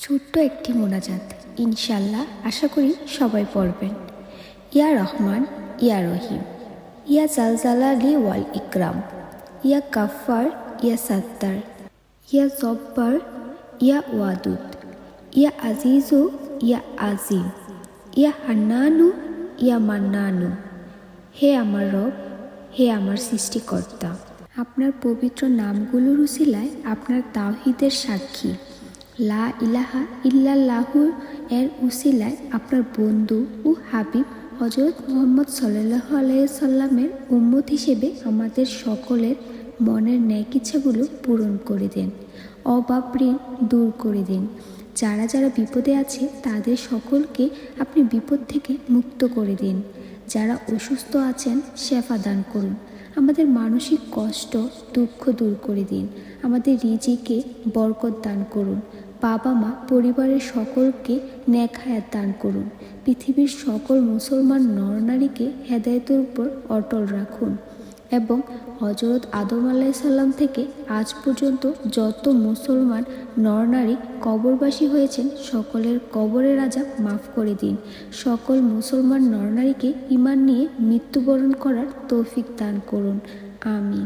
ছোট্ট একটি মোনাজাত, ইনশাল্লাহ আশা করি সবাই পড়বেন। ইয়া রহমান, ইয়া রহিম, ইয়া জালজালালি ওয়াল ইকরাম, ইয়া গাফফার, ইয়া সাত্তার, ইয়া জব্বার, ইয়া ওয়াদুদ, ইয়া আজিজু, ইয়া আজিম, ইয়া হান্নানু, ইয়া মান্নানু। হে আমার রব, হে আমার সৃষ্টিকর্তা, আপনার পবিত্র নামগুলোর উসিলায় আপনার তাওহীদের সাক্ষী লা ইলাহা ইল্লাল্লাহু এর উসিলায় আপনার বন্ধু ও হাবিব হযরত মুহাম্মদ সাল্লাল্লাহু আলাইহি সাল্লামের উম্মত হিসেবে আমাদের সকলের মনের ন্যাক ইচ্ছাগুলো পূরণ করে দেন, অভাব ঋণ দূর করে দিন। যারা যারা বিপদে আছে তাদের সকলকে আপনি বিপদ থেকে মুক্ত করে দিন। যারা অসুস্থ আছেন শেফা দান করুন। আমাদের মানসিক কষ্ট দুঃখ দূর করে দিন। আমাদের রিজিকে বরকত দান করুন। বাবা মা পরিবারের সকলকে নেক হায়াত দান করুন। পৃথিবীর সকল মুসলমান নরনারীকে হেদায়েতের উপর অটল রাখুন এবং হযরত আদম আলাইহিস সালাম থেকে আজ পর্যন্ত যত মুসলমান নরনারী কবরবাসী হয়েছেন সকলের কবরের আযাব মাফ করে দিন। সকল মুসলমান নরনারীকে ঈমান নিয়ে মৃত্যুবরণ করার তৌফিক দান করুন। আমিন।